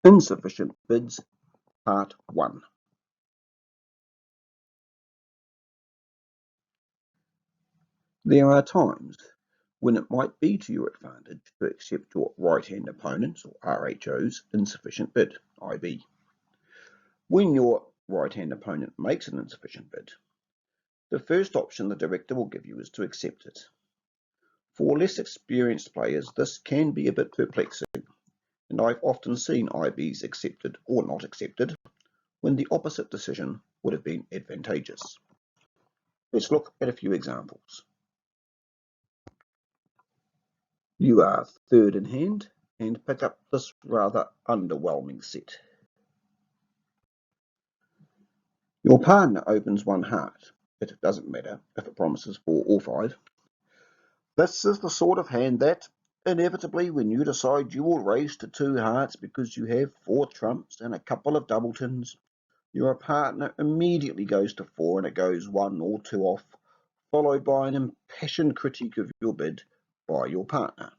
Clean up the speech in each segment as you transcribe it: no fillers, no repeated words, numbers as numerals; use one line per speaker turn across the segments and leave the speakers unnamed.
Insufficient Bids, Part 1. There are times when it might be to your advantage to accept your right-hand opponent's or RHO's insufficient bid, IB. When your right-hand opponent makes an insufficient bid, the first option the director will give you is to accept it. For less experienced players, this can be a bit perplexing, and I've often seen IBs accepted or not accepted when the opposite decision would have been advantageous. Let's look at a few examples. You are third in hand and pick up this rather underwhelming set. Your partner opens one heart. It doesn't matter if it promises 4 or 5. This is the sort of hand that, inevitably, when you decide you will raise to 2 hearts because you have 4 trumps and a couple of doubletons, your partner immediately goes to 4 and it goes 1 or 2 off, followed by an impassioned critique of your bid by your partner.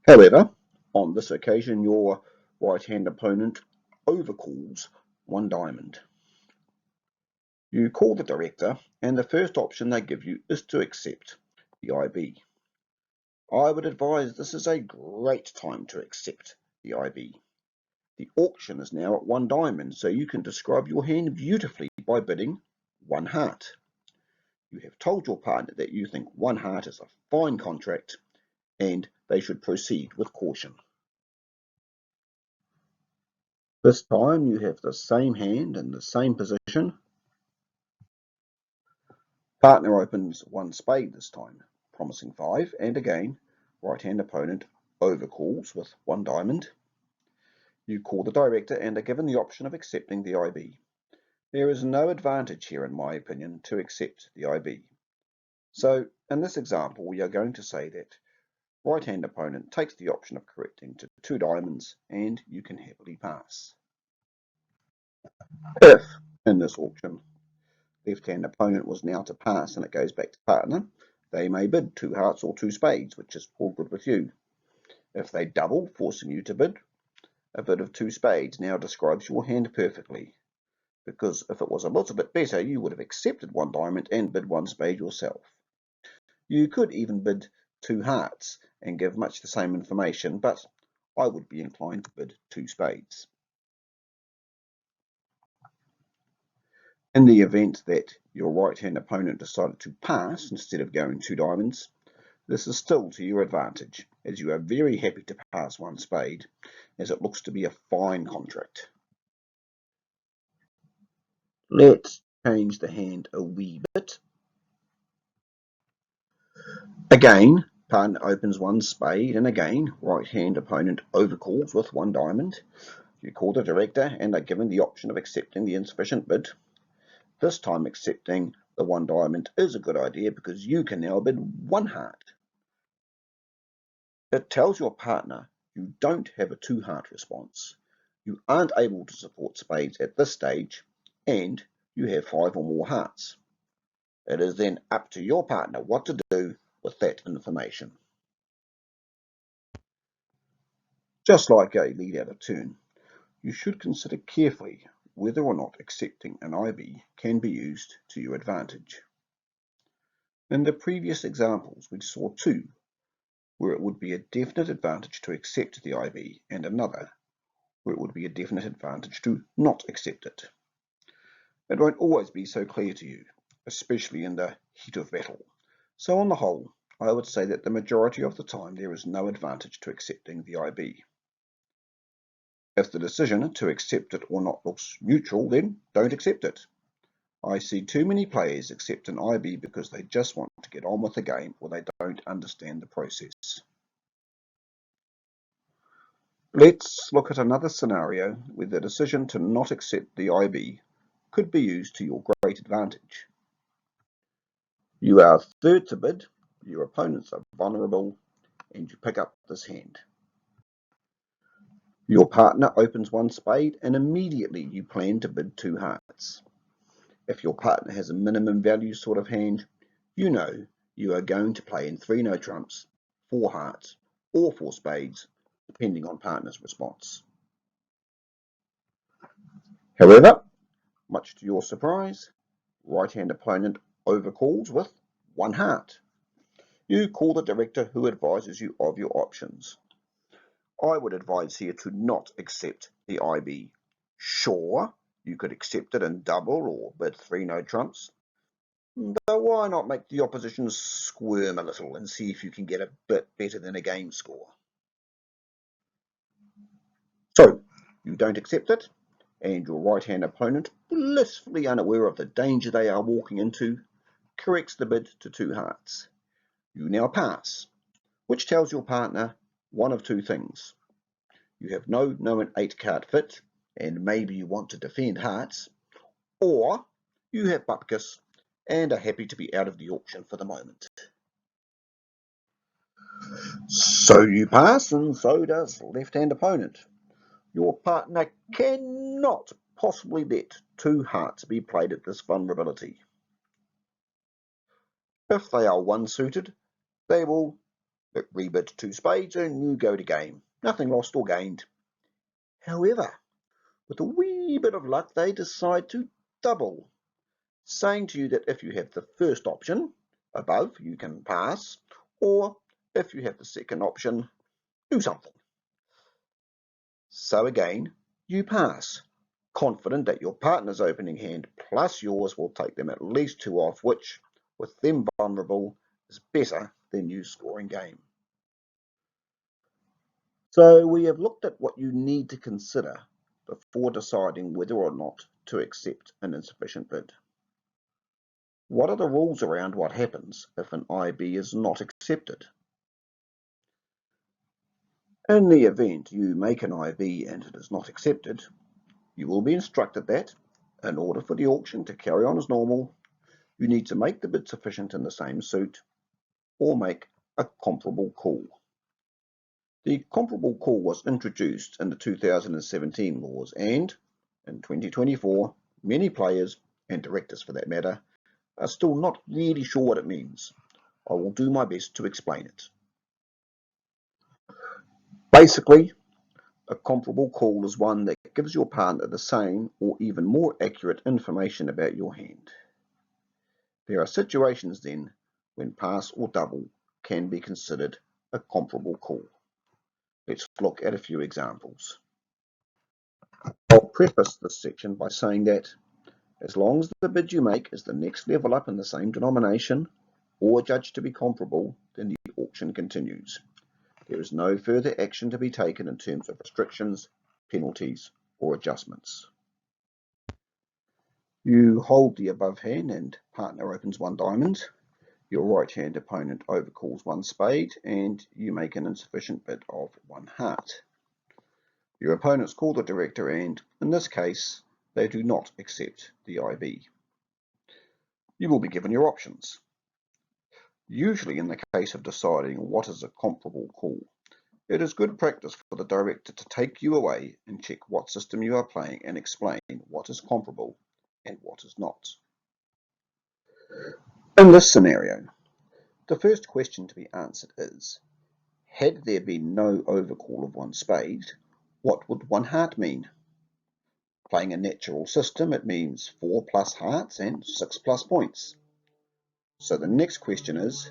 However, on this occasion, your right-hand opponent overcalls 1 diamond. You call the director, and the first option they give you is to accept the IB. I would advise this is a great time to accept the IB. The auction is now at 1 diamond, so you can describe your hand beautifully by bidding 1 heart. You have told your partner that you think 1 heart is a fine contract, and they should proceed with caution. This time you have the same hand in the same position. Partner opens 1 spade this time, promising 5, and again, right-hand opponent overcalls with 1 diamond. You call the director and are given the option of accepting the IB. There is no advantage here, in my opinion, to accept the IB. So, in this example, we are going to say that right-hand opponent takes the option of correcting to 2 diamonds, and you can happily pass. If, in this auction, left-hand opponent was now to pass and it goes back to partner, they may bid 2 hearts or 2 spades, which is all good with you. If they double, forcing you to bid, a bid of 2 spades now describes your hand perfectly, because if it was a little bit better, you would have accepted 1 diamond and bid 1 spade yourself. You could even bid 2 hearts and give much the same information, but I would be inclined to bid 2 spades. In the event that your right-hand opponent decided to pass instead of going 2 diamonds, this is still to your advantage, as you are very happy to pass 1 spade, as it looks to be a fine contract. Let's change the hand a wee bit. Again, partner opens 1 spade, and again, right-hand opponent overcalls with 1 diamond. You call the director and are given the option of accepting the insufficient bid. This time accepting the 1 diamond is a good idea because you can now bid 1 heart. It tells your partner you don't have a 2 heart response, you aren't able to support spades at this stage, and you have 5 or more hearts. It is then up to your partner what to do with that information. Just like a lead out of turn, you should consider carefully whether or not accepting an IB can be used to your advantage. In the previous examples, we saw 2, where it would be a definite advantage to accept the IB, and another, where it would be a definite advantage to not accept it. It won't always be so clear to you, especially in the heat of battle. So on the whole, I would say that the majority of the time there is no advantage to accepting the IB. If the decision to accept it or not looks neutral, then don't accept it. I see too many players accept an IB because they just want to get on with the game or they don't understand the process. Let's look at another scenario where the decision to not accept the IB could be used to your great advantage. You are third to bid, your opponents are vulnerable, and you pick up this hand. Your partner opens 1 spade and immediately you plan to bid 2 hearts. If your partner has a minimum value sort of hand, you know you are going to play in 3 no trumps, 4 hearts, or 4 spades, depending on partner's response. However, much to your surprise, right-hand opponent overcalls with 1 heart. You call the director who advises you of your options. I would advise here to not accept the IB. Sure, you could accept it in double or bid 3 no trumps, but why not make the opposition squirm a little and see if you can get a bit better than a game score? So, you don't accept it, and your right-hand opponent, blissfully unaware of the danger they are walking into, corrects the bid to 2 hearts. You now pass, which tells your partner one of 2 things. You have no known 8-card fit, and maybe you want to defend hearts, or you have bupkis and are happy to be out of the auction for the moment. So you pass, and so does left-hand opponent. Your partner cannot possibly let 2 hearts be played at this vulnerability. If they are one-suited, they will rebid 2 spades and you go to game. Nothing lost or gained. However, with a wee bit of luck, they decide to double, saying to you that if you have the first option above, you can pass, or if you have the second option, do something. So again, you pass, confident that your partner's opening hand plus yours will take them at least 2 off, which, with them vulnerable, is better than you scoring game. So we have looked at what you need to consider before deciding whether or not to accept an insufficient bid. What are the rules around what happens if an IB is not accepted? In the event you make an IB and it is not accepted, you will be instructed that, in order for the auction to carry on as normal, you need to make the bid sufficient in the same suit, or make a comparable call. The comparable call was introduced in the 2017 laws, and in 2024, many players, and directors for that matter, are still not really sure what it means. I will do my best to explain it. Basically, a comparable call is one that gives your partner the same or even more accurate information about your hand. There are situations then when pass or double can be considered a comparable call. Let's look at a few examples. I'll preface this section by saying that as long as the bid you make is the next level up in the same denomination or judged to be comparable, then the auction continues. There is no further action to be taken in terms of restrictions, penalties, or adjustments. You hold the above hand and partner opens 1 diamond. Your right-hand opponent overcalls 1 spade and you make an insufficient bid of 1 heart. Your opponents call the director and, in this case, they do not accept the IB. You will be given your options. Usually in the case of deciding what is a comparable call, it is good practice for the director to take you away and check what system you are playing and explain what is comparable and what is not. In this scenario, the first question to be answered is, had there been no overcall of 1 spade, what would 1 heart mean? Playing a natural system, it means 4 plus hearts and 6 plus points. So the next question is,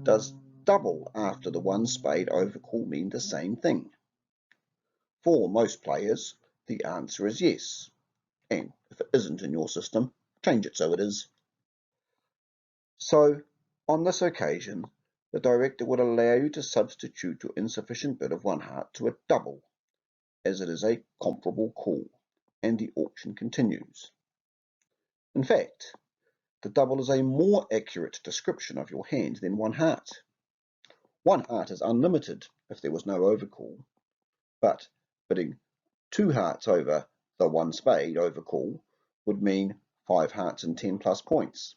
does double after the 1 spade overcall mean the same thing? For most players, the answer is yes. And if it isn't in your system, change it so it is. So, on this occasion, the director would allow you to substitute your insufficient bid of 1 heart to a double, as it is a comparable call, and the auction continues. In fact, the double is a more accurate description of your hand than 1 heart. 1 heart is unlimited if there was no overcall, but bidding 2 hearts over the 1 spade overcall would mean 5 hearts and 10 plus points.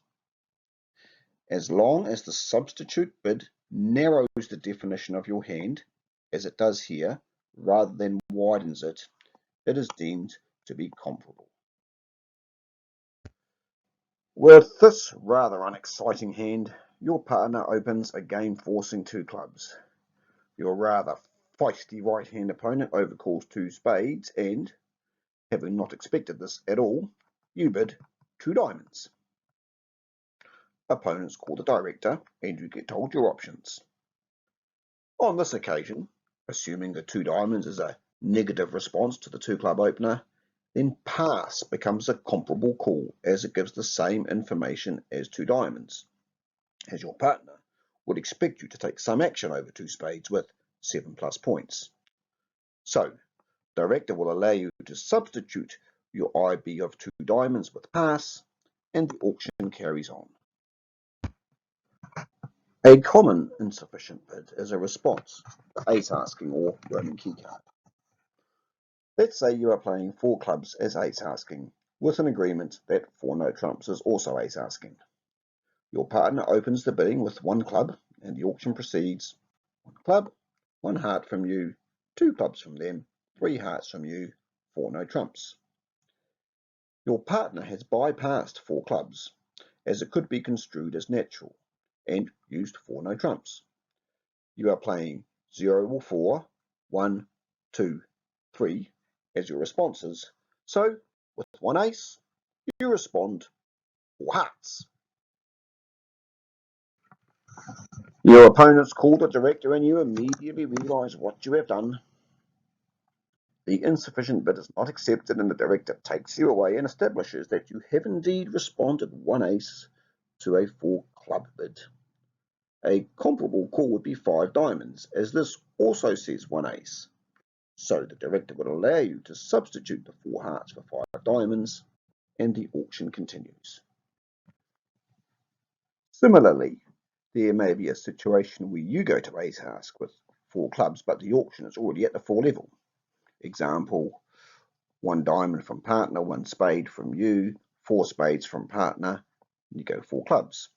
As long as the substitute bid narrows the definition of your hand, as it does here, rather than widens it, it is deemed to be comparable. With this rather unexciting hand, your partner opens a game forcing 2 clubs. Your rather feisty right-hand opponent overcalls 2 spades and, having not expected this at all, you bid 2 diamonds. Opponents call the director and you get told your options. On this occasion, assuming the 2 diamonds is a negative response to the 2 club opener, then pass becomes a comparable call as it gives the same information as 2 diamonds, as your partner would expect you to take some action over 2 spades with 7+ points. So, director will allow you to substitute your IB of 2 diamonds with pass, and the auction carries on. A common insufficient bid is a response to ace asking or roaming key card. Let's say you are playing 4 clubs as ace asking, with an agreement that 4 no trumps is also ace asking. Your partner opens the bidding with 1 club, and the auction proceeds 1 club, 1 heart from you, 2 clubs from them, 3 hearts from you, 4 no trumps. Your partner has bypassed 4 clubs, as it could be construed as natural, and used 4 no trumps. You are playing 0 or 4, 1, 2, 3 as your responses, so with 1 ace, you respond 4 hearts. Your opponents call the director and you immediately realise what you have done. The insufficient bid is not accepted and the director takes you away and establishes that you have indeed responded 1 ace to a 4 club bid. A comparable call would be 5 diamonds, as this also says 1 ace. So the director would allow you to substitute the 4 hearts for 5 diamonds, and the auction continues. Similarly, there may be a situation where you go to ace ask with 4 clubs, but the auction is already at the 4 level. Example, 1 diamond from partner, 1 spade from you, 4 spades from partner, you go 4 clubs.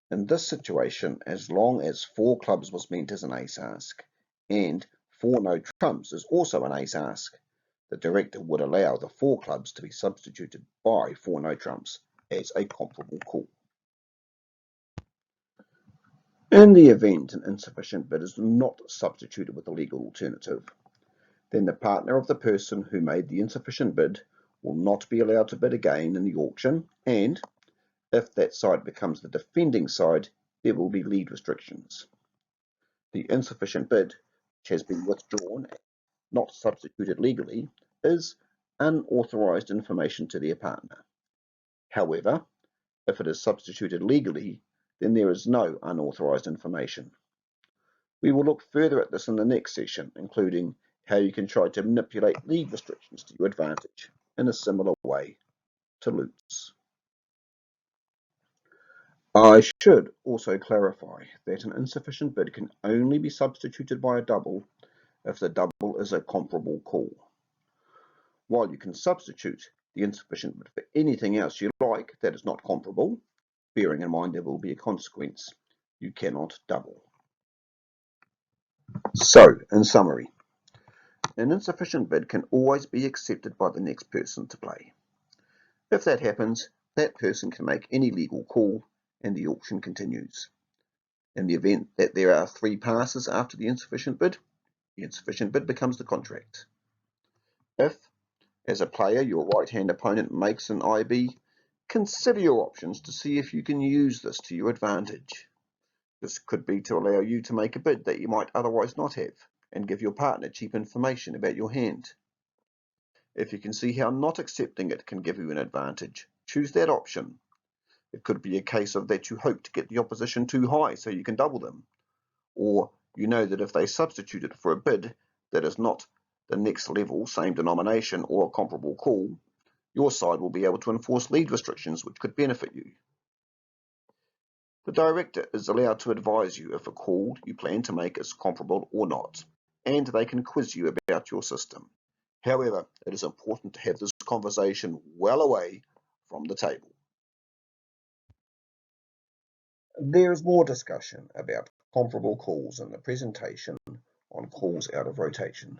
In this situation, as long as 4 clubs was meant as an ace ask, and 4 no trumps is also an ace ask, the director would allow the 4 clubs to be substituted by 4 no trumps as a comparable call. In the event an insufficient bid is not substituted with a legal alternative, then the partner of the person who made the insufficient bid will not be allowed to bid again in the auction, and if that side becomes the defending side, there will be lead restrictions. The insufficient bid, which has been withdrawn, not substituted legally, is unauthorised information to their partner. However, if it is substituted legally, then there is no unauthorised information. We will look further at this in the next session, including how you can try to manipulate lead restrictions to your advantage in a similar way to loots. I should also clarify that an insufficient bid can only be substituted by a double if the double is a comparable call. While you can substitute the insufficient bid for anything else you like that is not comparable, bearing in mind there will be a consequence, you cannot double. So, in summary, an insufficient bid can always be accepted by the next person to play. If that happens, that person can make any legal call and the auction continues. In the event that there are 3 passes after the insufficient bid becomes the contract. If, as a player, your right-hand opponent makes an IB, consider your options to see if you can use this to your advantage. This could be to allow you to make a bid that you might otherwise not have, and give your partner cheap information about your hand. If you can see how not accepting it can give you an advantage, choose that option. It could be a case of that you hope to get the opposition too high so you can double them, or you know that if they substitute it for a bid that is not the next level, same denomination, or a comparable call, your side will be able to enforce lead restrictions which could benefit you. The director is allowed to advise you if a call you plan to make is comparable or not, and they can quiz you about your system. However, it is important to have this conversation well away from the table. There is more discussion about comparable calls in the presentation on calls out of rotation.